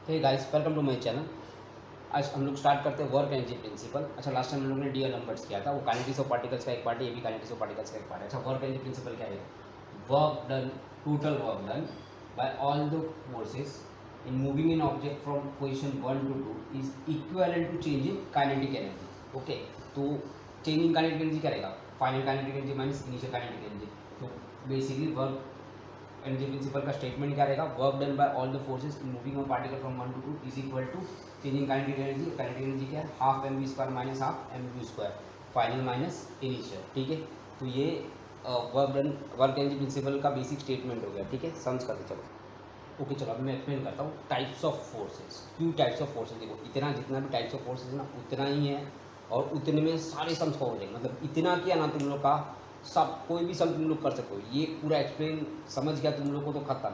Hey guys, welcome to my channel. आज हम लोग स्टार्ट करते हैं वर्क एनर्जी प्रिंसिपल। अच्छा, लास्ट टाइम हम लोग ने डीएल नंबर्स किया था, वो काइनेटिक्स ऑफ पार्टिकल्स का एक पार्ट है, ये भी काइनेटिक्स ऑफ पार्टिकल्स का एक पार्ट है। अच्छा, वर्क एनर्जी प्रिंसिपल क्या है? Work done, total work done by all the forces in moving in object from position 1 to 2 is equivalent to change in kinetic energy. Okay, तो change in kinetic energy क्या रहेगा? Final kinetic energy minus initial kinetic energy. तो basically work energy principle का statement क्या रहेगा? Work done by all the forces in moving of particle from 1 to 2 is equal to changing kinetic energy. Kinetic energy क्या है? Half M we square minus half M we square, final minus initial. ठीक है, तो ये work energy principle का basic statement हो गया। ठीक है, सम्स करते चलो। ओके, चलो अब मैं एक्सप्लेन करता हूँ टाइप्स ऑफ फोर्सेस। क्यों टाइप्स ऑफ फोर्सेस? देखो, इतना जितना भी टाइप्स ऑफ फोर्सेस है ना, उतना ही है और उतने में सारे सम्स हो जाएंगे। मतलब इतना किया ना तुम लोग का, सब कोई भी सम तुम लोग कर सको। ये पूरा एक्सप्लेन समझ गया तुम लोग को तो खत्म।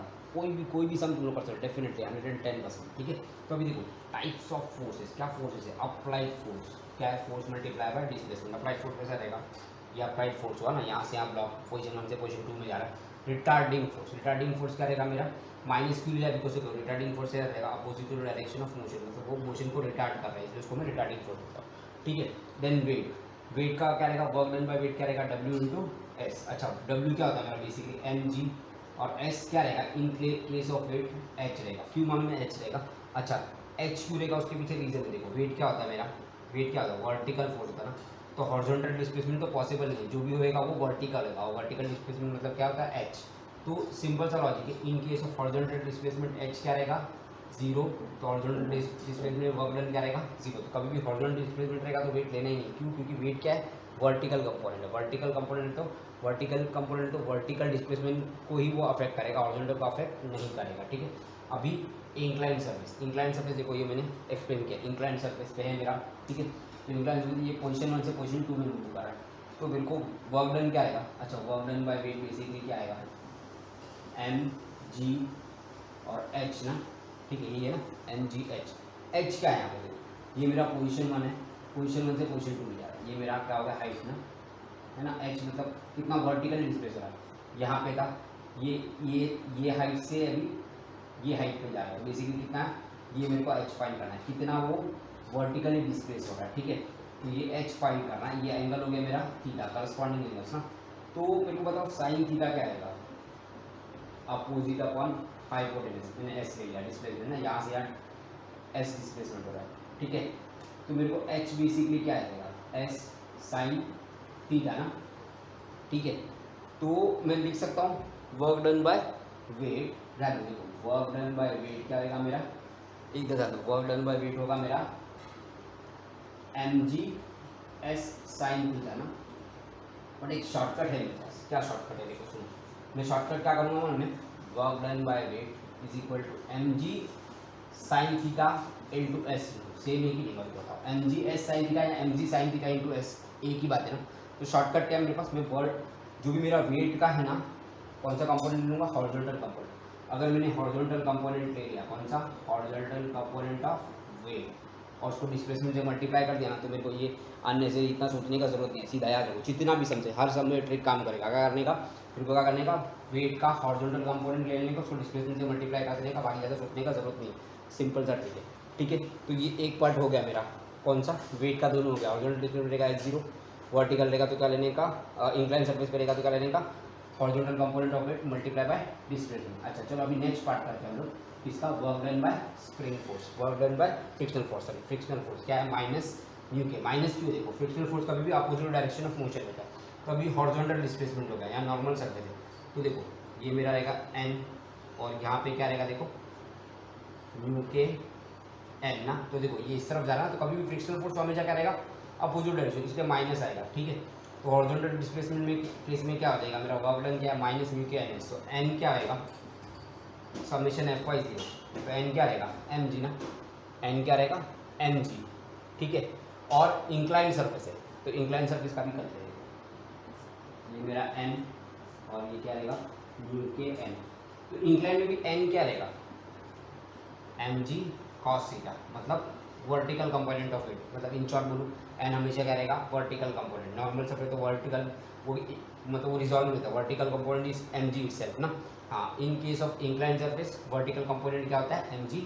कोई भी सम तुम लोग कर सकते हो डेफिनेटली 110%। ठीक है, तो अभी देखो टाइप्स ऑफ फोर्सेस। क्या फोर्सेस है? Applied force. क्या है? Force multiply by displacement. Applied force कैसा रहेगा? ये अप्लाइड फोर्स हुआ ना, यहाँ से यहाँ ब्लॉक पोजिशन 1 से पोजिशन 2 में जा रहा है। Retarding force. रिटार्डिंग फोर्स क्या रहेगा मेरा? माइनस क्यू लिया बिकॉज रिटार्डिंग फोर्स क्या रहेगा? Opposite to direction of motion, मतलब वो मोशन को रिटार्ड कर रहा है, इसलिए उसको मैं रिटार्डिंग फोर्स बोलता हूँ। ठीक है, देन वेट। वेट का क्या रहेगा? वर्क डन बाय वेट क्या रहेगा? W into S. अच्छा, डब्ल्यू क्या होता है मेरा? बेसिकली एम जी, और एस क्या रहेगा? In place of weight h रहेगा। क्यों मालूम है? एच रहेगा। अच्छा, एच क्यों रहेगा? उसके पीछे रीजन है। देखो, वेट क्या होता है मेरा? वेट क्या होता है? वर्टिकल फोर्स होता है ना, तो हॉरिजॉन्टल डिस्प्लेसमेंट तो पॉसिबल नहीं है, जो भी होएगा वो वर्टिकल होगा। और वर्टिकल डिस्प्लेसमेंट मतलब क्या होता है? एच। तो सिंपल सा लॉजिक है, इन case of horizontal displacement H क्या रहेगा? जीरो। तो हॉरिजॉन्टल डिस्प्लेसमेंट में वर्क डन क्या रहेगा? जीरो। तो कभी भी हॉरिजॉन्टल डिस्प्लेसमेंट रहेगा तो वेट लेना ही नहीं। क्यों? क्योंकि वेट क्या है? वर्टिकल कंपोनेंट है। वर्टिकल कंपोनेंट तो वर्टिकल डिस्प्लेसमेंट को ही वो अफेक्ट करेगा, हॉरिजॉन्टल को अफेक्ट नहीं करेगा। ठीक है, अभी इंक्लाइन सर्फेस। इंक्लाइन सर्फेस देखो, ये मैंने एक्सप्लेन किया। इंक्लाइन सर्फेस पे है मेरा। ठीक है, तो इंक्लाइन सर्फेस ये पोजीशन 1 से पोजीशन 2 में मूव कर रहा है, तो मेरे को वर्क डन क्या आएगा? अच्छा, work done by wait basically क्या आएगा? एम जी और एच ना। ठीक है, ये है ना एम जी एच। एच क्या है यहाँ पे? ये मेरा पोजीशन 1 है, पोजीशन 1 से पोजीशन 2 में जा रहा है। ये मेरा क्या होगा? हाइट ना, है ना। एच मतलब कितना वर्टिकल डिस्प्लेस हो रहा है। यहाँ पे था ये हाइट से अभी ये हाइट पे जा रहा है। बेसिकली कितना? ये मेरे को एच फाइंड करना है, कितना वो वर्टिकली डिस्प्लेस हो रहा है। ठीक है, तो ये एच फाइंड करना है। ये एंगल हो गया मेरा थीटा, करस्पॉन्डिंग एंगल्स ना। तो मेरे को बताओ साइन थीटा क्या आएगा? Opposite upon hypotenuse. मैंने एस ले लिया, डिस्प्लेसमेंट ना, यहाँ से यहाँ एस डिस्प्लेसमेंट हो रहा है। ठीक है, तो मेरे को एच बेसिकली क्या आएगा? एस साइन थीटा ना। ठीक है, तो मैं लिख सकता हूँ वर्क डन बाय वेट। देखो, वर्क डन बाय वेट क्या रहेगा मेरा? एक बता दो, वर्क डन बाय वेट होगा मेरा m g s sine theta ना। बट एक शॉर्टकट है मेरे पास। क्या शॉर्टकट है? देखो सुनो, मैं शॉर्टकट क्या करूँगा? मैं work done by weight is equal to m g sine theta into s. Same एक ही नहीं बताओ, m g s sine theta या m g sine theta into s, एक ही बात है ना। तो शॉर्टकट क्या है मेरे पास? मैं वर्ड जो भी मेरा वेट का है ना, कौन सा कंपोनेंट लूँगा? Horizontal component. अगर मैंने हॉरिजॉन्टल कंपोनेंट ले लिया, कौन सा? हॉरिजॉन्टल कंपोनेंट ऑफ वेट, और उसको डिस्प्लेसमेंट से मल्टीप्लाई कर दिया ना, तो मेरे को ये अन्य से इतना सोचने का जरूरत नहीं है, सीधा याद रखो। जितना भी समझे हर सब में ट्रिक काम करेगा। क्या करने का? फिर क्या करने का? वेट का हॉरिजॉन्टल कंपोनेंट ले लेने का, उसको डिस्प्लेसमेंट से मल्टीप्लाई कर देने का, बाकी ज़्यादा सोचने का जरूरत नहीं है। सिंपल सा ट्रिक है। ठीक है, तो ये एक पार्ट हो गया मेरा। कौन सा? वेट का दोनों हो गया। हॉरिजॉन्टल डिस्प्लेसमेंट रहेगा एच जीरो, वर्टिकल रहेगा तो क्या लेने का? इंक्लाइन सर्फेस पे रहेगा तो क्या लेने का? Horizontal component of weight multiply by displacement. अच्छा, चलो अभी नेक्स्ट पार्ट करते हैं हम लोग। इसका work done bye spring force, work done by frictional force. Sorry, frictional force क्या है? माइनस म्यू के। माइनस क्यों? देखो, फ्रिक्शनल फोर्स कभी भी अपोजिट डायरेक्शन ऑफ मोशन होता है, कभी हॉरिजॉन्टल डिस्प्लेसमेंट होगा या नॉर्मल सर्फेस है। तो देखो, ये मेरा रहेगा एन, और यहाँ पे क्या रहेगा? देखो म्यू के एन ना। तो देखो, ये इस तरफ जा रहा है, तो कभी भी फ्रिक्शनल फोर्स हमेशा क्या रहेगा? अपोजिट डायरेक्शन, इसलिए माइनस आएगा। ठीक है, तो हॉरिजॉन्टल डिस्प्लेसमेंट में केस में क्या हो जाएगा? मेरा वर्क डन क्या है? Minus mu k n s. तो एन क्या आएगा? समेशन एफ वाई जीरो, तो एन क्या रहेगा? एम जी ना। एन क्या रहेगा? M g. ठीक है, और इंक्लाइन सर्फेस है, तो इंक्लाइन सर्फेस का भी करते हैं। ये मेरा एन, और ये क्या रहेगा? Mu k N. तो इंक्लाइन में भी एन क्या रहेगा? एम जी कॉस थीटा, मतलब वर्टिकल कंपोनेंट ऑफ इट। मतलब इन शॉर्ट बोलूँ, एन हमेशा क्या रहेगा? Vertical component. नॉर्मल सर्फेस तो वर्टिकल वो मतलब वो रिजॉल्व नहीं होता, vertical component is m g itself ना। हाँ, in case of incline surface vertical component क्या होता है? एम जी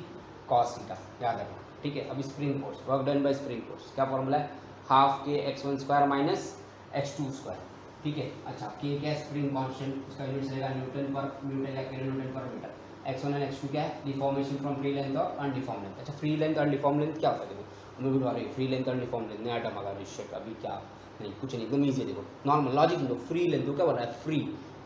कॉस थीटा, याद रखना, ठीक है। अभी spring force, work done bye spring force, क्या फॉर्मूला है, हाफ के x1 square minus x2 square, ठीक है। अच्छा के क्या है, स्प्रिंग कांस्टेंट, उसका यूनिट रहेगा न्यूटन पर मीटर या किलो न्यूटन पर मीटर। x1 एंड x2 क्या है, डिफॉर्मेशन फ्रॉम फ्री लेंथ और अनडिफॉर्म लेंथ। अच्छा फ्री लेंथ अनडिफॉर्म लेंथ क्या होता है, देखो हमें बता रही फ्री लेंथ अनडिफॉर्म लेंथ, नया टर्म आ गया शिट, अभी क्या नहीं कुछ नहीं, एकदम ईजी है। देखो नॉर्मल लॉजिक दो, फ्री लेंथ क्या बोल रहा है, फ्री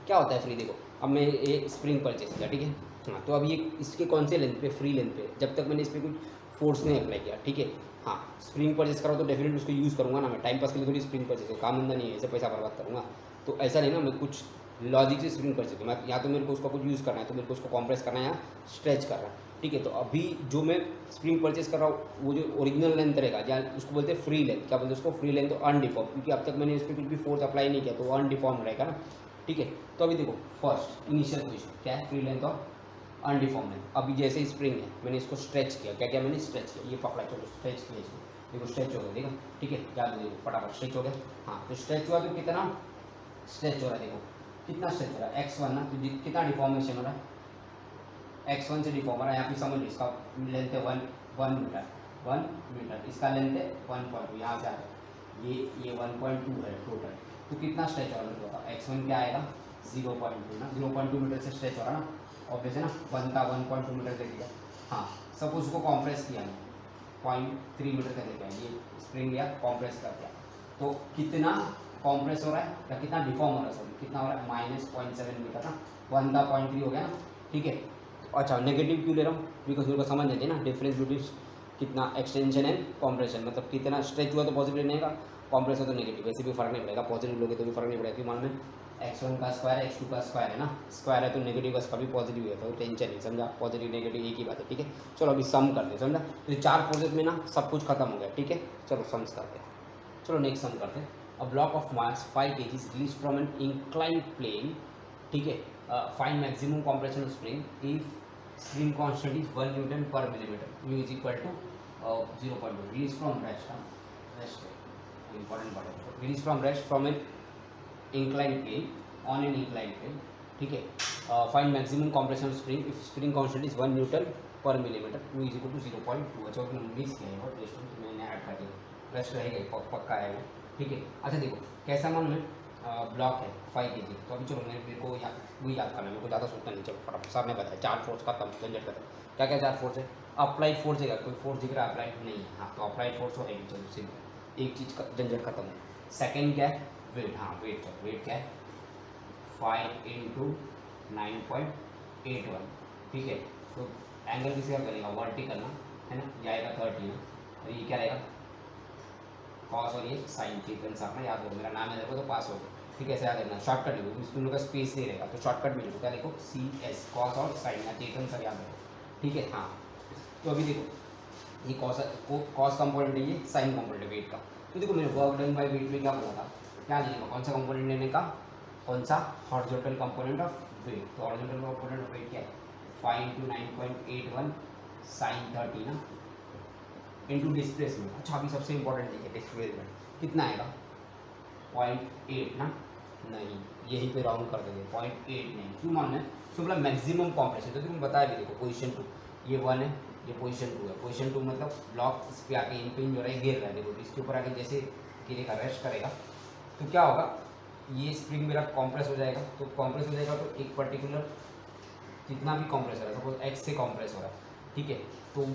क्या होता है फ्री, देखो अब मैं ये स्प्रिंग परचेज किया, ठीक है। हाँ तो अब ये इसके कौन से लेंथ पे, फ्री लेंथ पे, जब तक मैंने इस पर कुछ फोर्स नहीं अप्लाई किया, ठीक है। हाँ स्प्रिंग परचेज करो तो डेफिनेटली उसको यूज़ करूँगा ना, मैं टाइम पास के लिए थोड़ी स्प्रिंग परचेज काम धंधा नहीं है, ऐसे पैसा बर्बाद करूँगा, तो ऐसा नहीं ना, मैं कुछ लॉजिक से स्प्रिंग परचेज मैं या तो मेरे को उसका कुछ यूज़ करना है, तो मेरे को उसको कॉम्प्रेस करना है या स्ट्रेच करना है, ठीक है। तो अभी जो मैं स्प्रिंग परचेज कर रहा हूँ वो जो ओरिजिनल लेंथ रहेगा, या उसको बोलते हैं फ्री लेंथ, क्या बोलते हैं उसको, फ्री लेंथ, तो अनडिफॉर्म, क्योंकि अब तक मैंने इस पर कुछ भी फोर्स अप्लाई नहीं किया तो वो अनडिफॉर्म रहेगा ना, ठीक है। तो अभी देखो फर्स्ट इनिशियल पोजिशन क्या है, फ्री लेंथ और अनडिफॉर्म लेंथ। अभी जैसे स्प्रिंग है मैंने इसको स्ट्रेच किया, क्या क्या मैंने स्ट्रेच किया, ये पकड़ा, चलो स्ट्रेच किया इसको, देखो स्ट्रेच हो गया, देखो ठीक है, याद देखो फटाफट स्ट्रेच हो गया। हाँ तो स्ट्रेच हुआ तो कितना स्ट्रेच हो रहा है, देखो कितना स्ट्रेच हो रहा है, x1 ना, तो कितना डिफॉर्मेशन हो रहा है, x1 से डिफॉर्म हो रहा है, यहाँ पे समझ लो इसका लेंथ है 1 मीटर, 1 मीटर, इसका लेंथ है 1.2, यहाँ से आ रहा है ये 1.2 है टोटल, तो कितना स्ट्रेच हो रहा है, x1 क्या आएगा 0.2 ना, 0.2 मीटर से स्ट्रेच हो रहा है ना, ऑब्वियस है ना, 1.2 मीटर दे दिया। हाँ सपोज उसको कॉम्प्रेस किया 0.3 मीटर का देगा, ये स्प्रिंग लिया कॉम्प्रेस कर दिया, तो कितना कॉम्प्रेस हो रहा है या कितना डिफॉर्म हो रहा है, सॉरी कितना हो रहा है, -0.7 मीटर ना, 1.3 हो गया ना, ठीक है। अच्छा नेगेटिव क्यों ले रहा हूँ, बिकॉज मेरे को समझ नहीं ना डिफरेंस बिटवीन कितना एक्सटेंशन एंड कॉम्प्रेशन, मतलब कितना स्ट्रेच हुआ तो पॉजिटिव रहेगा, कॉम्प्रेस हो तो नेगेटिव, वैसे भी फर्क नहीं पड़ेगा, पॉजिटिव लोगे तो भी फर्क नहीं पड़ेगा, क्योंकि मान में x1 का स्क्वायर x2 का स्क्वायर है ना, स्क्वायर है तो नेगेटिव का स्क्वायर भी पॉजिटिव है, तो टेंशन नहीं, समझा, पॉजिटिव नेगेटिव एक ही बात है, ठीक है। चलो अभी सम करते हैं, समझा, तो चार फोर्सेज में ना सब कुछ खत्म हो गया, ठीक है। चलो सम्स करते हैं, चलो नेक्स्ट सम करते हैं। A block of mass 5 kg is released from an inclined plane, ठीक है। Find maximum compression of spring if spring constant is 1 newton per millimetre, mu is equal to 0.2, release from rest, important part है, release from rest from an inclined plane on an inclined plane, ठीक है। Find maximum compression of spring if spring constant is 1 newton per millimetre, mu is equal to 0.2। अच्छा उसने mix किया है और rest मैंने add कर दिया, रेस्ट रहेगा पक्का है वो, ठीक है। अच्छा देखो कैसा मान में ब्लॉक है 5 kg, तो अभी चलो मेरे को वही याद करना है, मेरे को ज़्यादा सोचना नहीं, चलो फटाफट सर ने बताया चार फोर्स का कम झंझट खत्म, क्या क्या चार फोर्स है, अप्लाइड फोर्स है, कोई फोर्स दिख रहा है अप्लाइड नहीं है, हाँ तो अप्लाइड फोर्स हो है, चलो सिर्फ एक चीज़ का झंझट खत्म है। सेकेंड क्या है, वेट, हाँ वेट क्या है 5 × 9.81, ठीक है। तो एंगल किसी का करेगा वर्टिकल ना, है ना, ये आएगा 30 ना, और ये क्या रहेगा कॉस और ये साइन, चेतन साहब ना याद हो, मेरा नाम है देखो तो पास हो गया, ठीक है। ऐसे याद रखना, शॉर्टकट लिखो, इसमें लोग का स्पेस नहीं रहेगा तो शॉर्टकट में लिखो, क्या देखो CS कॉस और साइन या चेतन सर याद रखो, ठीक है। हाँ तो अभी देखो ये कॉस कंपोनेंट है, ये साइन कंपोनेंट है वेट का, तो देखो मैंने वर्क डन बाय वेट में क्या बोला था, क्या लेने का, कौन सा कंपोनेंट लेने का, कौन सा हॉरिजॉन्टल कंपोनेंट ऑफ वेट, तो हॉरिजॉन्टल कंपोनेंट ऑफ वेट क्या है 5 × 9.81 साइन 30 ना, इनटू डिस्प्लेसमेंट। अच्छा अभी सबसे इंपॉर्टेंट देखिए डिस्प्लेसमेंट कितना आएगा 0.8 ना, नहीं यहीं पे राउंड कर देंगे 0.8 नहीं, क्यों मानना है, क्यों बोला मैक्सिमम कॉम्प्रेशन, तो तुम बताया भी देखो पोजीशन 2 ये 1 है, ये पोजीशन 2 है, पोजीशन 2 मतलब ब्लॉक इस पर आके इन पिन जो है गिर रहा है, देखो इसके ऊपर आके जैसे गिरेगा रेस्ट करेगा तो क्या होगा, ये स्प्रिंग मेरा कॉम्प्रेस हो जाएगा, तो कॉम्प्रेस हो जाएगा तो एक पर्टिकुलर कितना भी कॉम्प्रेस हो रहा है, सपोज x से कॉम्प्रेस हो रहा है, ठीक है, तो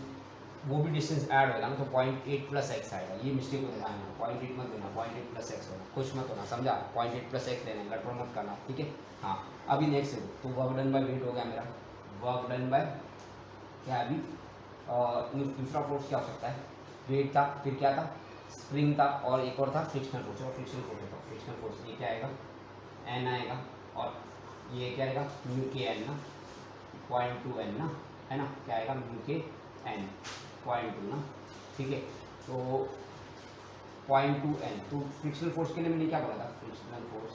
वो भी डिस्टेंस ऐड होगा ना, तो 0.8 + x आएगा, ये मिस्टेक हो जाएगा, 0.8 मत देना, 0.8 + x होगा, खुश मत होना, समझा, 0.8 + x लेना, गड़बड़ मत करना, ठीक है। हाँ अभी नेक्स्ट देखो, तो वर्क डन बाय वेट हो गया मेरा, वर्क डन बाय क्या अभी दूसरा फोर्स क्या हो सकता है, वेट था, फिर क्या था स्प्रिंग था, और एक और था फ्रिक्शनल फोर्स, और फ्रिक्शनल फोर्स होता है, फ्रिक्शनल फोर्स ये क्या आएगा n आएगा, और ये क्या आएगा μkn ना 0.2n ना, है ना, क्या आएगा μkn 0.2 ना, ठीक है। तो 0.2n, तो फ्रिक्शनल फोर्स के लिए मैंने क्या बोला था, फ्रिक्शनल फोर्स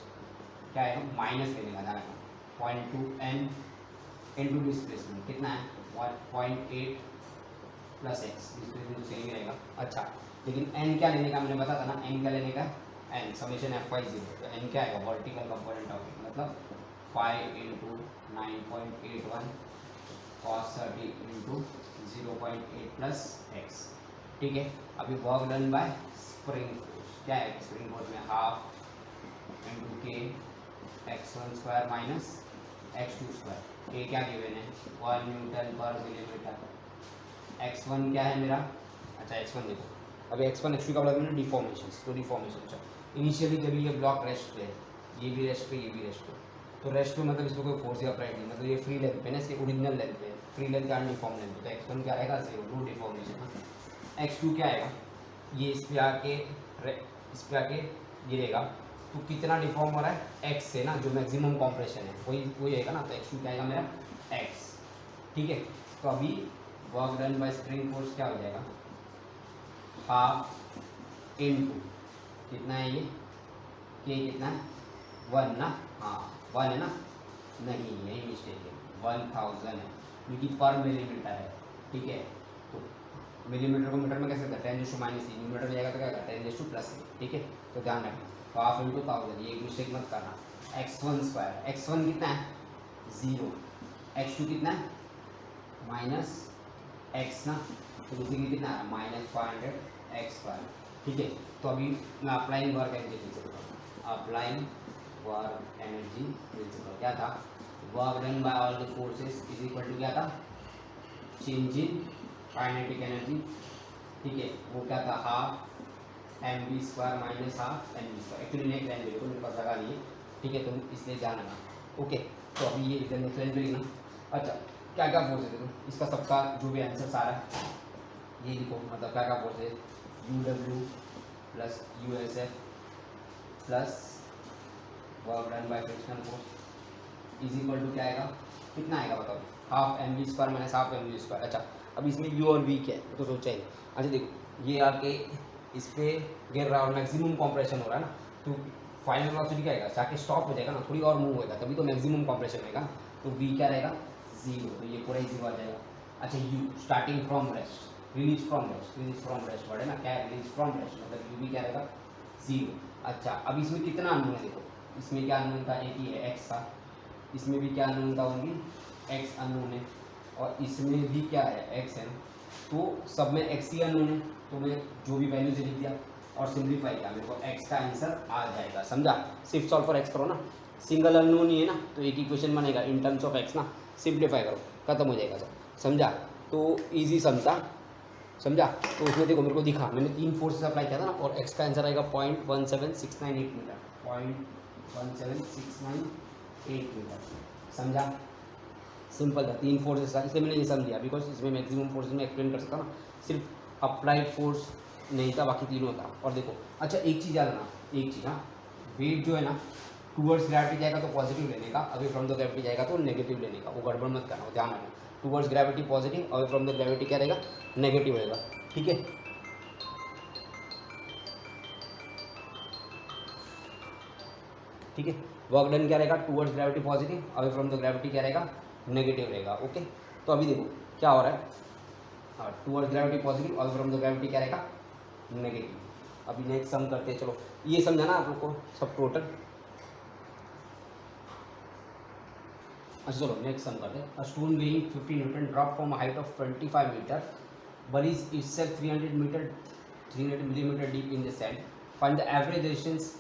क्या आएगा माइनस लेने का था, 0.2n इनटू डिस्प्लेसमेंट कितना है 0.8 + x, डिस्प्लेसमेंट सेम ही रहेगा। अच्छा लेकिन n क्या लेने का, मैंने बताया था ना, n क्या लेने का, n समेशन F/0, तो n क्या आएगा वर्टिकल कंपोनेंट ऑफ, मतलब 5 × 9.81 cos 30 इंटू 0.8 प्लस एक्स। ठीक है, अभी work done bye spring force क्या है, स्प्रिंग फोर्स में हाफ इंटू के x1 square minus x2 square. ये क्या गिवन है 1 न्यूटन पर मिलीमीटर। x1 क्या है मेरा, अच्छा x1 देखो, अभी x1 x2 का बोला मैंने डिफॉर्मेशन, तो डिफॉर्मेशन अच्छा इनिशियली जब ये ब्लॉक रेस्ट पे है, ये भी रेस्ट पे, ये भी रेस्ट पे, तो रेस्ट पे मतलब इसमें कोई फोर्स या अप्लाइड नहीं, मतलब ये फ्री लेंथ पे ना, इसके ओरिजिनल लेंथ पे, फ्री लेंथ का अनडिफॉर्म लेंथ पे, तो x1 क्या आएगा 0, नो डिफॉर्मेशन। x2 क्या आएगा, ये इस पे आके गिरेगा, तो कितना डिफॉर्म हो रहा है x से ना, जो मैक्सिमम कॉम्प्रेशन है वही आएगा ना, तो x2 क्या आएगा मेरा x। ठीक है, तो अभी work done bye spring force क्या हो जाएगा, हाफ इनटू कितना है ये, के कितना है 1 ना, हाँ 1 है ना, नहीं यही मिस्टेक है, 1000 है क्योंकि पर मिलीमीटर है। ठीक है, तो मिलीमीटर को मीटर में कैसे करते हैं, 10 माइनस सी, न्यूमीटर में जाएगा तो क्या करते हैं 10 प्लस सी। ठीक है, तो ध्यान रखना, तो हाफ इंटू 1000, ये मिस्टेक मत करना। x1 स्क्वायर, x1 कितना है 0, x2 कितना है माइनस x ना, तो उसी की कितना है -500 x स्क्वायर। ठीक है, तो अभी मैं applying work energy principle, applying work energy principle क्या था, work done by all the forces is equal to क्या था, चेंज इन काइनेटिक एनर्जी। ठीक है, वो क्या था half m b square minus half m b square, actually next line बिल्कुल मेरे पास लगा लिए। ठीक है, तो इसलिए ध्यान रखना। ओके, तो अभी ये इधर नेक्स्ट लाइन पे लिखना। अच्छा, क्या क्या फोर्स है देखो, इसका सबका जो भी आंसर सारा ये लिखो, मतलब क्या क्या फोर्स है, यू डब्ल्यू plus u s f plus work done by frictional force is equal to क्या आएगा, कितना आएगा बताओ, half M we square minus half M we square. अच्छा, अब इसमें यू और वी क्या है तो सोचा ही। अच्छा देखो, ये आके इस पर गिर रहा है और मैक्सिमम कॉम्प्रेशन हो रहा है ना, तो फाइनल वेलोसिटी क्या आएगा, जाके स्टॉप हो जाएगा ना, थोड़ी और मूव होएगा तभी तो मैक्सिमम कॉम्प्रेशन होएगा, तो वी क्या रहेगा 0, तो ये पूरा ही 0 आ जाएगा। अच्छा, you starting from rest, release from rest word है ना, क्या है रिलीज फ्रॉम रेस्ट, मतलब यू भी क्या रहेगा 0। अच्छा, अब इसमें कितना अननोन है देखो, इसमें क्या अननोन था, एक ही है एक्स था, इसमें भी क्या अननोन था होंगी एक्स अननोन है, और इसमें भी क्या है एक्स है ना, तो सब में एक्स ही अननोन है, तो मैं जो भी वैल्यू से लिख दिया और सिंप्लीफाई किया, मेरे को एक्स का आंसर आ जाएगा। समझा, सिर्फ सॉल्व फॉर एक्स करो ना, सिंगल अननोन ही है ना, तो एक ही क्वेश्चन बनेगा इन टर्म्स ऑफ एक्स ना, सिंप्लीफाई करो खत्म हो जाएगा सब। समझा, तो ईजी समझा, तो उसमें देखो मेरे को दिखा, मैंने 3 फोर्सेस अप्लाई किया था ना, और एक्स का आंसर आएगा 0.17698 मीटर, 0.17698 मीटर। समझा, सिंपल था, 3 फोर्सेस था, इसलिए मैंने ये समझ लिया, बिकॉज इसमें मैक्सिमम फोर्सेस में एक्सप्लेन कर सकता ना, सिर्फ अप्लाइड फोर्स नहीं था, बाकी तीनों था। और देखो, अच्छा एक चीज़ याद रखना, एक चीज़, हाँ वेट जो है ना टूवर्ड्स ग्रेविटी जाएगा तो पॉजिटिव लेने का, अवे फ्रॉम द ग्रेविटी जाएगा तो नेगेटिव लेने का, वो गड़बड़ मत करना, ध्यान रखना, towards gravity positive, away from the gravity क्या रहेगा नेगेटिव रहेगा। ठीक है, ठीक है, वर्क डन क्या रहेगा towards gravity positive, away from the gravity क्या रहेगा नेगेटिव रहेगा। ओके, तो अभी देखो क्या हो रहा है, हाँ towards gravity positive, away from the gravity क्या रहेगा नेगेटिव। अभी नेक्स्ट सम करते हैं, चलो ये समझाना आप लोग को सब टोटल। अच्छा चलो नेक्स्ट सम करते हैं, stone weighing 50 newton drop from height of 25 metre buries itself 300 millimeter deep in the sand. Find the average resistance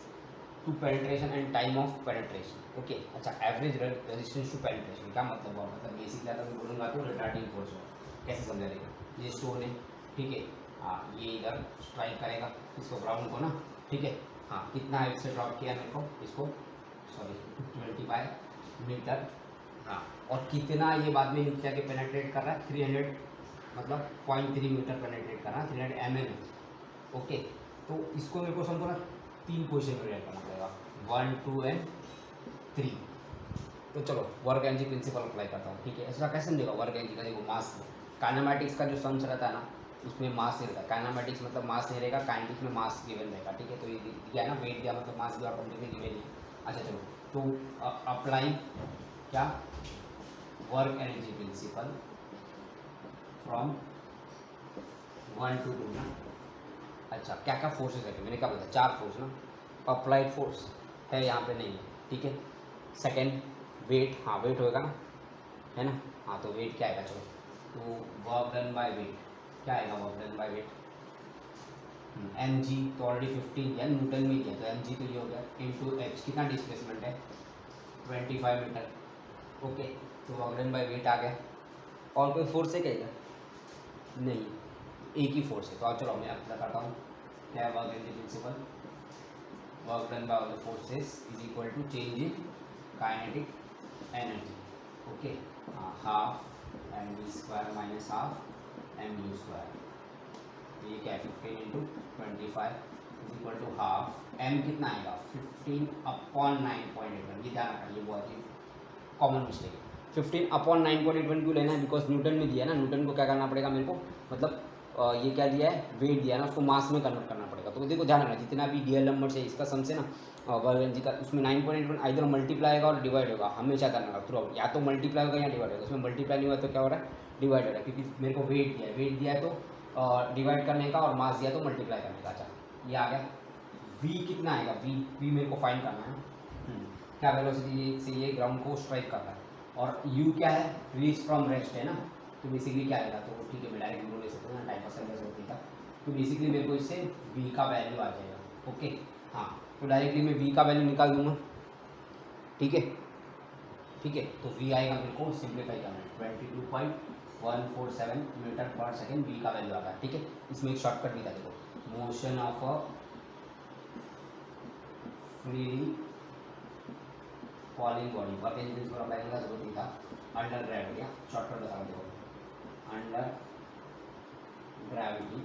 to penetration and time of penetration. Okay, अच्छा एवरेज रेजिस्टेंस टू पेनिट्रेशन क्या मतलब हुआ, मतलब basic ज़्यादा मैं बोलूँगा तो retarding force हो, कैसे समझा देगा, ये स्टोन है, ठीक है, हाँ ये इधर स्ट्राइक करेगा इसको ग्राउंड को ना, ठीक है, हाँ कितना हाइट से ड्रॉप किया मेरे को इसको, सॉरी 25 मीटर, हाँ, और कितना ये बाद में नीचे आके पेनेट्रेट कर रहा है 300, मतलब 0.3 मीटर पेनेट्रेट करना, 300 mm। ओके, तो इसको मेरे को समझो ना 3 पोजिशन में रिलेट करना पड़ेगा, 1 2 एंड 3। तो चलो वर्क एनर्जी प्रिंसिपल अप्लाई करता हूँ। ठीक है, ऐसा कैसे समझेगा वर्क एनर्जी का, देखो मास, काइनेमैटिक्स का जो सम्स रहता है ना उसमें मास नहीं रहता, काइनेमैटिक्स मतलब मास नहीं रहेगा, काइनेटिक्स में मास गिवन रहेगा। ठीक है, तो ये दिया है ना, वेट दिया मतलब मास दिया, ऑटोमेटिकली गिवन है। अच्छा चलो, तो अप्लाई क्या work energy principal from 1 to 2 ना। अच्छा क्या क्या फोर्सेस है, मैंने क्या बोला 4 फोर्स ना, अप्लाइड फोर्स है यहाँ पे नहीं है, ठीक है, सेकेंड वेट, हाँ वेट होएगा ना, है ना। हाँ तो वेट क्या आएगा, चलो तो वर्क डन बाय वेट क्या आएगा, work done by weight m g तो ऑलरेडी 15 दिया, न्यूटन में दिया तो एम जी तो ये हो गया इंटू एच, कितना डिस्प्लेसमेंट है 25 मीटर। ओके तो वर्क डन बाय वेट आ गया। और कोई फोर्स है क्या इधर, नहीं एक ही फोर्स है। तो अब चलो मैं अप्लाई करता हूँ क्या है work done principle, work done by all the forces is equal to change in kinetic energy. Okay half M we square minus half M U square, ये क्या है 15 into 25 is equal to half M कितना आएगा 15/9.81, ये ध्यान रखना, ये बहुत ही कॉमन मिस्टेक है। 15/9.81 क्यों लेना है, बिकॉज न्यूटन में दिया है ना, न्यूटन को क्या करना पड़ेगा मेरे को, मतलब ये क्या दिया है वेट दिया है ना, उसको मास में कन्वर्ट करना पड़ेगा। तो देखो ध्यान रखना जितना भी डीएल नंबर है इसका सम से ना वर्ग जी का उसमें 9.81 इधर मल्टीप्लाई होगा और डिवाइड होगा, हमेशा करना होगा थ्रू आउट, या तो मल्टीप्लाई होगा या डिवाइड होगा। उसमें मल्टीप्लाई नहीं हुआ तो क्या हो रहा है डिवाइड हो रहा है, क्योंकि मेरे को वेट दिया है तो डिवाइड करने का और मास दिया तो मल्टीप्लाई करने का। अच्छा ये आ गया, वी कितना आएगा, वी मेरे को फाइंड करना है। क्या वेलोसिटी से ये ग्राउंड को स्ट्राइक कर रहा है, और यू क्या है रीच फ्रॉम रेस्ट है ना, तो बेसिकली क्या आएगा, तो ठीक है मैं डायरेक्ट यूरो ले सकता हूँ ना, टाइम परसेंट होती था, तो बेसिकली मेरे को इससे वी का वैल्यू आ जाएगा। ओके हाँ तो डायरेक्टली मैं वी का वैल्यू निकाल दूंगा, ठीक है ठीक है। तो वी आएगा मेरे को सिंप्लीफाई करना है 22.147 मीटर पर सेकेंड, वी का वैल्यू आएगा। ठीक है इसमें एक शॉर्टकट भी था, देखो motion of a freely falling body, work energy principal apply करने का जरूरत नहीं था, अंडर ग्रेविटी, शॉर्टकट बता देखो अंडर ग्रेविटी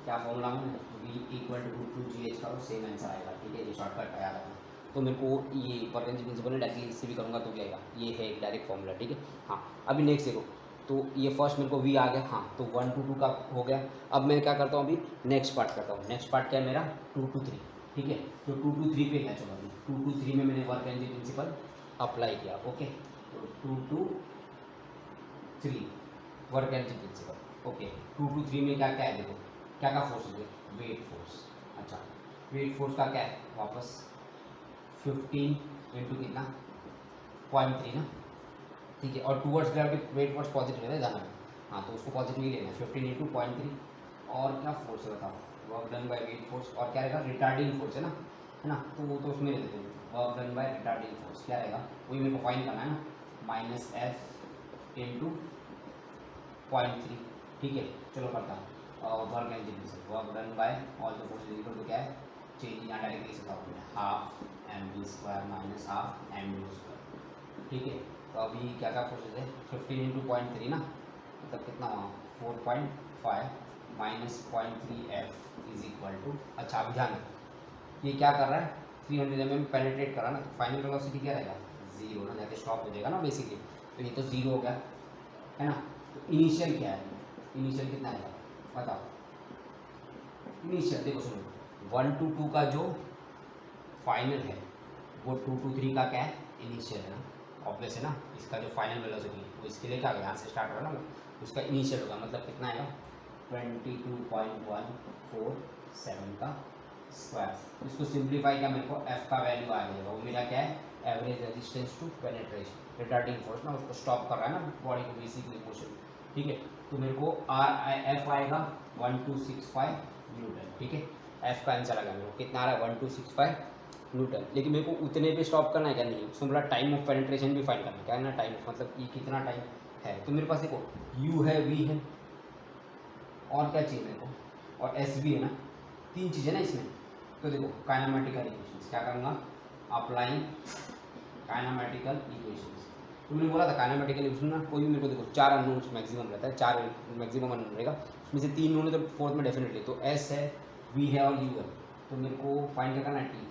क्या फॉर्मूला में V equal to two G H का सेम आंसर आएगा। ठीक है ये शॉर्टकट है याद रखना। तो मेरे को ये वर्क एनर्जी प्रिंसिपल है डायरेक्टली इससे भी करूँगा तो क्या आएगा, ये है एक डायरेक्ट फॉर्मूला। ठीक है हाँ अभी नेक्स्ट देखो, तो ये फर्स्ट मेरे को वी आ गया, हाँ तो 1 to 2 का हो गया। अब मैं क्या करता हूँ अभी नेक्स्ट पार्ट करता हूँ, नेक्स्ट पार्ट क्या है मेरा 2 to 3। ठीक है तो 2 to 3 पे क्या, चलो अभी 2 to 3 में मैंने वर्क एनर्जी प्रिंसिपल अप्लाई किया। ओके तो 2 to 3 work energy principal. Okay 2 to 3 में क्या क्या है देखो, क्या क्या फोर्स है, वेट फोर्स। अच्छा वेट फोर्स का क्या है वापस 15 इंटू कितना 0.3 ना, ठीक है। और towards gravity weight force positive है ज़्यादा, हाँ तो उसको पॉजिटिव ही लेना है 15 इंटू 0.3। और क्या फोर्स है बताओ, work done by weight force, और क्या रहेगा रिटार्डिंग फोर्स है ना, तो वो तो उसमें ले लेते हैं work done bye retarding force क्या रहेगा, वही मेरे को फाइन करना है ना, माइनस एफ इंटू 0.3। ठीक है चलो करता हूँ work energy principle, work done by all the force equal to क्या है चेंज यहाँ डायरेक्ट लिख सकता हूँ half M we square minus half M U square. ठीक है तो अभी क्या क्या फोर्सेज है 15 इंटू 0.3 ना, मतलब कितना हुआ 4.5 minus 0.3 F is equal to. अच्छा अभी ध्यान ये क्या कर रहा है 300 mm पेनिट्रेट कर रहा है ना, तो फाइनल वेलोसिटी क्या रहेगा जीरो ना, जाके स्टॉप हो जाएगा ना बेसिकली, तो ये तो जीरो हो गया है ना। तो इनिशियल क्या है, इनिशियल कितना आएगा बताओ, इनिशियल देखो सुनो 1 to 2 का जो फाइनल है वो 2 to 3 का क्या है इनिशियल है ना, ऑब्वियस है ना, इसका जो फाइनल वेलोसिटी वो इसके लिए क्या यहाँ से स्टार्ट होगा ना, उसका इनिशियल होगा, मतलब कितना आएगा 22.147 का स्क्वायर। इसको सिंप्लीफाई किया मेरे को एफ का वैल्यू आ जाएगा, वो मेरा क्या है average resistance to penetration, retarding force ना उसको स्टॉप कर रहा है ना बॉडी को बेसिकली मोशन। ठीक है तो मेरे को एफ आएगा 1265 न्यूटन। ठीक है एफ का आंसर आ गया मेरे को कितना आ रहा है 1265 न्यूटन। लेकिन मेरे को उतने पे स्टॉप करना है क्या, नहीं उसमें बोला टाइम ऑफ पेनिट्रेशन भी फाइंड करना है, क्या है ना टाइम मतलब ये कितना टाइम है। तो मेरे पास देखो यू है वी है और क्या चाहिए मेरे को, और एस भी है ना, तीन चीज़ें ना इसमें। तो देखो काइनेमेटिकल इक्वेशंस क्या करूँगा अप्लाइंग काइनेमेटिकल इक्वेशंस। तो मैंने बोला था काइनेमेटिकल इक्वेशन ना कोई भी मेरे को देखो 4 अननोन्स मैक्सिमम रहता है, 4 मैक्सिमम अननोन रहेगा, उसमें से 3 नोन है तो फोर्थ में डेफिनेटली, तो एस है वी है और यू है। तो मेरे को फाइंड क्या करना है टी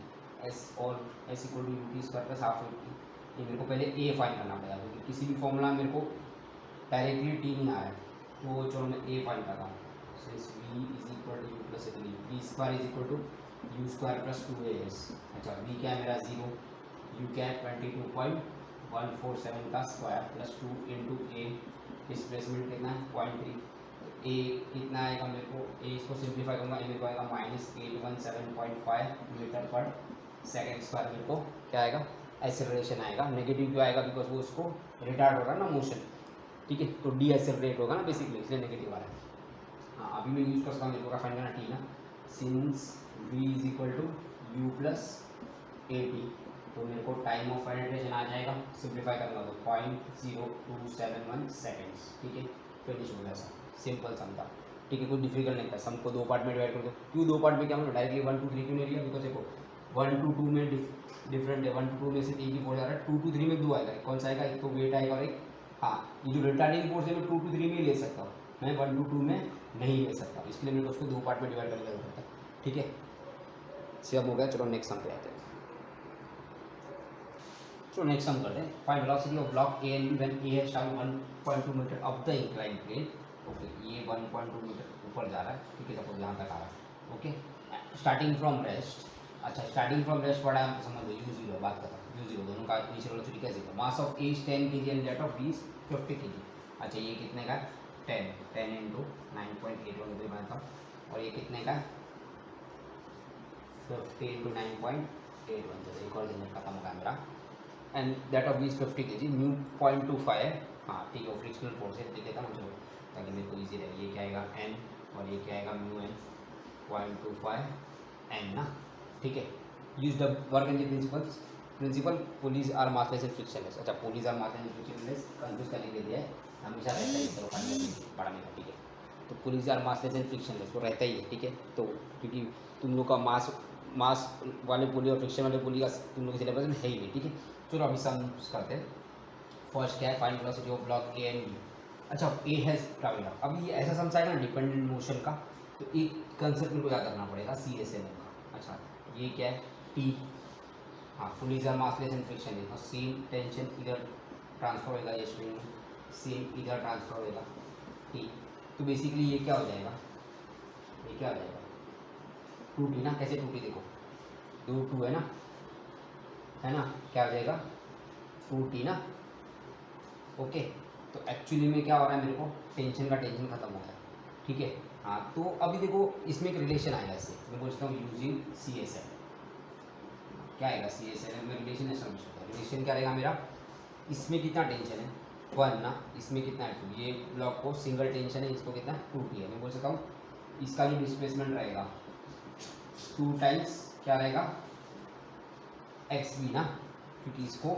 एस, और S equal to U T square plus half U T. ये मेरे को पहले ए फाइंड करना पड़ेगा क्योंकि किसी भी फॉर्मूला मेरे को डायरेक्टली टी नहीं आ रहा है, तो चलो मैं ए फाइंड करता हूँ। Since V is equal to U plus T square is equal to U square plus 2as। अच्छा वी क्या है मेरा 0, यू क्या है 22.147 का स्क्वायर प्लस 2 इंटू ए, डिस्प्लेसमेंट कितना है 0.3, ए कितना आएगा मेरे को, ए इसको सिंप्लीफाई करूँगा ए मेरे को आएगा -817.5 मीटर पर सेकेंड स्क्वायर, मेरे को क्या आएगा एक्सेलरेशन आएगा। नेगेटिव क्यों आएगा? बिकॉज वो उसको रिटार्ड हो रहा है ना मोशन, ठीक है, तो डी एक्सेलरेट होगा ना बेसिकली, इसलिए नेगेटिव आ रहा है। हाँ, अभी मैं यूज़ कर सकता हूँ, मेरे को फाइंड करना टी ना, since v is equal to U plus A T, तो मेरे को टाइम ऑफ पेनिट्रेशन आ जाएगा, सिंप्लीफाई करूँगा तो 0.0271 सेकेंड्स, ठीक है, फिनिश हो गया सर, सिंपल सम था, ठीक है, कुछ डिफिकल्ट नहीं था। सम को दो पार्ट में डिवाइड कर दो, क्यों दो पार्ट में, क्या मतलब डायरेक्टली 1 2 3 क्यों नहीं लिया? बिकॉज देखो 1 to 2 में डिफरेंट है, 1 to 2 में से एक ही फोर्स आ रहा है, 2 to 3 में दो आएगा, कौन सा आएगा? एक तो वेट आएगा और एक, हाँ, ये जो रिटार्डिंग फोर्स है मैं 2 to 3 में ही ले सकता हूँ, मैं 1 to 2 में नहीं ले सकता, इसलिए मेरे को उसको दो पार्ट में डिवाइड करने की जरूरत है, ठीक है। सेम हो गया, चलो नेक्स्ट सम पे आते हैं। So next sum करते हैं, find velocity of block A and B when A has travelled 1.2 metre up the incline plane. Okay, ये 1.2 मीटर ऊपर जा रहा है, ठीक है, सपोज यहाँ तक आ रहा है, ओके, स्टार्टिंग फ्रॉम रेस्ट। अच्छा, स्टार्टिंग फ्रॉम रेस्ट पढ़ा है, समझ लो, यू जीरो बात कर रहा हूँ, यू जीरो दोनों का इनिशियल वेलोसिटी कैसे होगा? Mass of A is 10 kg and that of B is 50 kg। अच्छा, ये कितने का है? 10 इंटू 9.81 बनाता हूँ, और ये कितने का है? 50 इंटू 9.81, तो एक और दिन खत्म होगा मेरा, and that of B 50 kg, mu 0.25 है, हाँ ठीक है, वो फ्रिक्शनल फोर्स है, लिख देता हूँ चलो ताकि मेरे को ईजी रहे। ये क्या आएगा? एन, और ये क्या आएगा? म्यू एन 0.25 एन ना, ठीक है। Use the work energy principle pulleys are massless and frictionless. अच्छा, pulleys are massless and frictionless confuse करने के लिए हमेशा रहता है, चलो पढ़ने का, ठीक है। तो pulleys are massless and frictionless वो रहता ही है, ठीक है, तो क्योंकि तुम लोग का मास वाले पुली और फ्रिक्शन वाले पुली का तुम लोग के सिलेबस में है ही नहीं, ठीक है। चलो अभी सम करते हैं। फर्स्ट क्या है? Find velocity of block A and B. अच्छा, ए हैज ट्रैवल्ड, अब ये ऐसा सम आएगा ना डिपेंडेंट मोशन का, तो एक कंसेप्ट मेरे को याद रखना पड़ेगा, सी एस एम का। अच्छा, ये क्या है? टी, हाँ, pulleys are massless and frictionless, और सेम टेंशन इधर ट्रांसफर होगा, ये स्ट्रिंग में सेम इधर ट्रांसफर होगा, टी, तो बेसिकली ये क्या हो जाएगा? ये क्या हो जाएगा? 2t ना, कैसे 2t? देखो 2 2 है ना, क्या हो जाएगा? 2t ना, ओके। तो एक्चुअली में क्या हो रहा है, मेरे को टेंशन का टेंशन खत्म हो गया, ठीक है। हाँ, तो अभी देखो इसमें एक रिलेशन आएगा, इससे मैं बोलता हूँ यूजिंग सी एस एल, क्या आएगा? सी एस एल में रिलेशन एस्टैब्लिश होता है। रिलेशन क्या रहेगा मेरा? इसमें कितना टेंशन है? 1 ना, इसमें कितना है? 2। ये ब्लॉक को सिंगल टेंशन है, इसको कितना? 2t है। मैं बोल सकता हूँ इसका जो डिस्प्लेसमेंट रहेगा 2 टाइम्स क्या रहेगा? एक्स बी ना, क्योंकि इसको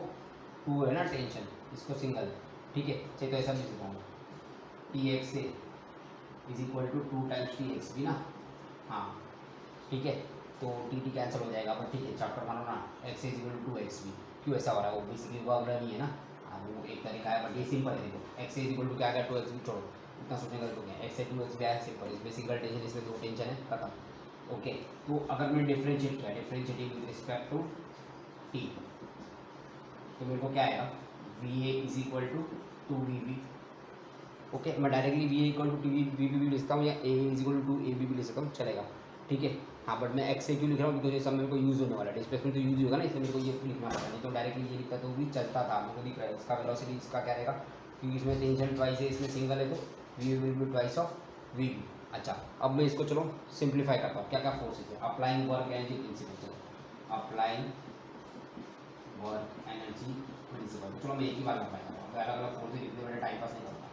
2 है ना टेंशन, इसको सिंगल, ठीक है। चलिए तो ऐसा लिख सकता हूँ, T X A is equal to 2 times T X B ना, हाँ ठीक है। तो टी टी कैंसिल हो जाएगा, बट ठीक है, चैप्टर मानो ना, X is equal to 2 X B. क्यों ऐसा हो रहा है? वो बेसिकली वर्ब नहीं है ना, हाँ वो एक तरीका है, बट ये सिंपल है। देखो एक्स इज इक्वल टू क्या आ गया? 2 एक्स बी, छोड़ो इतना सोचने का तो क्या है, एक्स से 2 एक्स बी आया, सिंपल, इसमें सिंगल टेंशन, इसमें 2 टेंशन है, खत्म, ओके। तो अगर मैं डिफ्रेंशिएट किया, differentiating with respect to t, तो मेरे को क्या आएगा? V a is equal to 2 v b, okay. मैं directly v a equal to t v b भी ले सकता हूँ, या a is equal to a b भी ले सकता हूँ, चलेगा, ठीक है। हाँ, बट मैं एक्स से क्यों लिख रहा हूँ? बिकॉज ये सब मेरे को यूज़ होने वाला है, डिस्प्लेसमेंट तो यूज़ होगा ना, इसलिए मेरे को ये लिखना पड़ा, नहीं तो डायरेक्टली ये लिखता तो भी चलता था, मेरे को दिख रहा है। इसका वेलोसिटी इसका क्या रहेगा? क्योंकि इसमें टेंशन ट्वाइस है, इसमें सिंगल है, तो V will be twice of V B. अच्छा, अब मैं इसको चलो सिंप्लीफाई करता हूँ, क्या क्या फोर्सेज है? अप्लाइंग वर्क एनर्जी प्रिंसिपल, चलो अप्लाइंग वर्क एनर्जी प्रिंसिपल, चलो मैं एक ही बार अप्लाई करता हूँ, अलग अलग फोर्सेज इतने बड़े टाइम पास नहीं करता।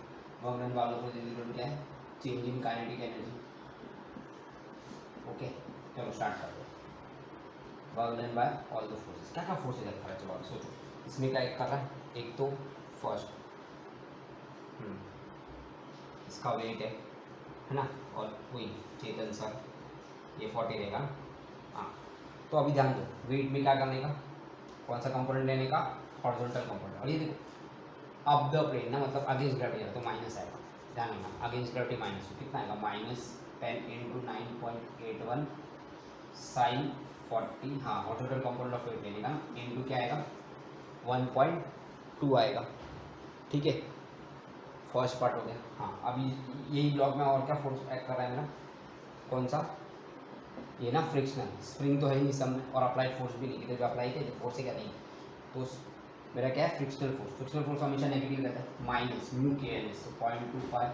वर्क डन वालों को क्या है? Change in kinetic energy, okay. चलो स्टार्ट करते हैं। Work done by all the forces, क्या क्या फोर्सेज रखा है? चलो सोचो, इसमें क्या कर रहा है? एक तो फर्स्ट इसका वेट है ना, और वही चेतन सर ये 40 रहेगा, हाँ। तो अभी ध्यान दो, वेट में क्या करने का? कौन सा कंपोनेंट लेने का? Horizontal component. और ये देखो अप द प्लेन ना, मतलब अगेंस्ट ग्रेविटी है, तो माइनस आएगा, ध्यान रखना, अगेंस्ट ग्रेविटी माइनस, तो कितना आएगा? -10 इंटू 9.81 साइन 40, हाँ हॉरिजॉन्टल कंपोनेंट ऑफ वेट लेने का ना, इंटू क्या आएगा? 1.2 आएगा, ठीक है। फर्स्ट पार्ट हो गया, हाँ। अभी यही ब्लॉक में और क्या फोर्स एक्ट कर रहा है मेरा? कौन सा? ये ना फ्रिक्शनल, स्प्रिंग तो है ही सब में, और अप्लाइड फोर्स भी नहीं, किधर अप्लाई किया फोर्स है क्या? नहीं, तो मेरा क्या है? Frictional force. फ्रिक्शनल फोर्स हमेशा नेगेटिव रहता है, माइनस म्यू के एन, 0.25।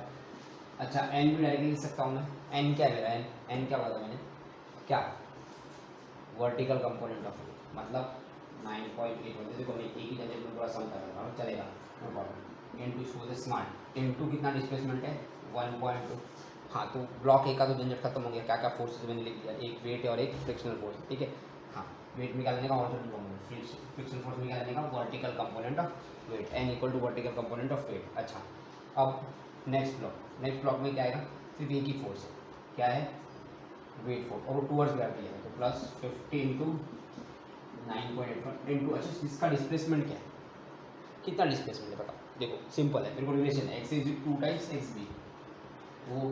अच्छा, एन भी डायरेक्टली लिख सकता हूँ मैं, एन क्या है मेरा? एन क्या बोला मैंने? क्या? वर्टिकल कंपोनेंट ऑफ वेट, मतलब 9.8 देखो मैं एक ही जनरेट में थोड़ा सम कर रहा हूँ, चलेगा, नो प्रॉब्लम। इनटू इसको स्मार्ट, इनटू कितना डिस्प्लेसमेंट है 1.2। हाँ तो ब्लॉक ए का तो झंझट खत्म हो गया, क्या क्या फोर्सेज मैंने लिख दिया, एक वेट और एक फ्रिक्शनल फोर्स, ठीक है। हाँ वेट निकालने का ऑल्टरनेट कंपोनेंट, फ्रिक्शनल फोर्स निकालने का vertical component of weight, N equal to vertical component of weight. अच्छा अब नेक्स्ट ब्लॉक में क्या आएगा, सिर्फ एक ही फोर्स है, क्या है वेट फोर्स, और वो टूवर्ड्स ग्रेविटी है, तो प्लस 50 इंटू 9.81 इंटू, अच्छा इसका डिस्प्लेसमेंट क्या है, कितना डिस्प्लेसमेंट है पता, देखो सिंपल है, मेरे को रिलेशन है X is 2 times X B, वो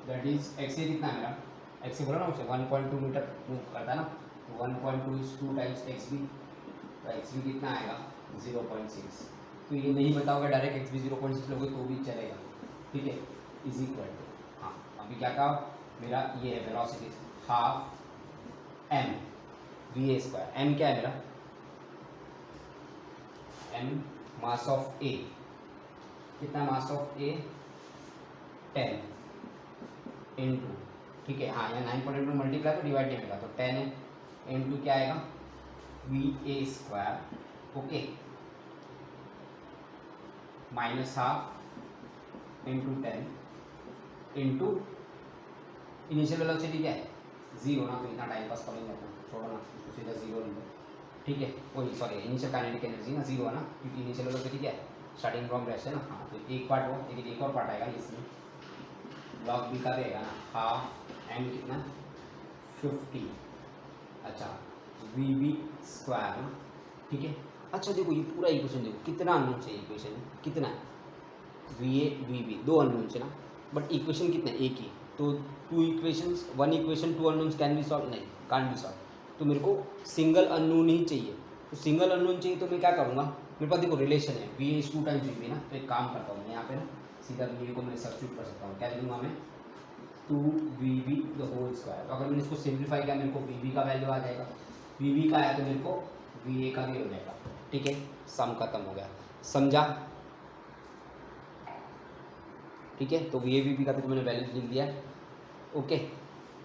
दैट इज एक्स ए कितना है मेरा, एक्स ए बोला ना उसे 1.2 मीटर मूव करता है ना, 1.2 इज 2 टाइम्स एक्स बी, तो एक्स बी कितना आएगा 0.6। तो ये नहीं बताओगे डायरेक्ट एक्स बी 0.6 लोगे तो भी चलेगा, ठीक है, इज इक्वल टू, हाँ अभी क्या कहा मेरा ये है velocity half M V A square, M क्या है मेरा, एम मास ऑफ ए, कितना मास ऑफ ए 10 इंटू, ठीक है, हाँ यहाँ 9.8 में मल्टीप्लाई तो डिवाइड नहीं होगा, तो 10 है इंटू क्या आएगा v A square, okay, minus half into 10 into initial velocity क्या है 0 ना, तो इतना टाइम पास करेंगे अपन, छोड़ो ना उसको सीधा 0 ले लो, ठीक है, वही सॉरी इनिशियल काइनेटिक एनर्जी ना 0 है ना, क्योंकि इनिशियल वेलोसिटी क्या है स्टार्टिंग फ्रॉम रेस्ट है ना। हाँ तो एक पार्ट हो, लेकिन एक और पार्ट आएगा इसमें, ब्लॉक बी का रहेगा ना हाफ एम कितना 50, अच्छा वी बी स्क्वायर ना, ठीक है। अच्छा देखो ये पूरा इक्वेशन देखो कितना अननोन है, इक्वेशन कितना वी ए वी बी दो अननोन है ना, बट इक्वेशन कितने एक ही, तो two equations one equation two unknowns can be solve, नहीं कांट बी सॉल्व, तो मेरे को सिंगल अननोन ही चाहिए, तो सिंगल अननोन चाहिए तो मैं क्या करूँगा, मेरे पास देखो रिलेशन है V A 2 times V B ना, तो एक काम करता हूँ मैं यहाँ पे ना सीधा वी ए को मैं सब्स्टिट्यूट कर सकता हूँ, क्या लिखूँगा मैं 2vb द होल स्क्वायर, तो अगर मैंने इसको सिंप्लीफाई किया मेरे को vb का वैल्यू आ जाएगा, vb का आया तो मेरे को va का भी हो जाएगा, ठीक है, सम खत्म हो गया, समझा, ठीक है। तो va vb का भी तो मैंने वैल्यूज लिख दिया है, ओके।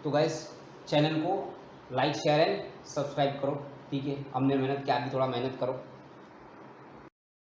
तो गाइस चैनल को लाइक शेयर एंड सब्सक्राइब करो, ठीक है, हमने मेहनत किया, अभी थोड़ा मेहनत करो।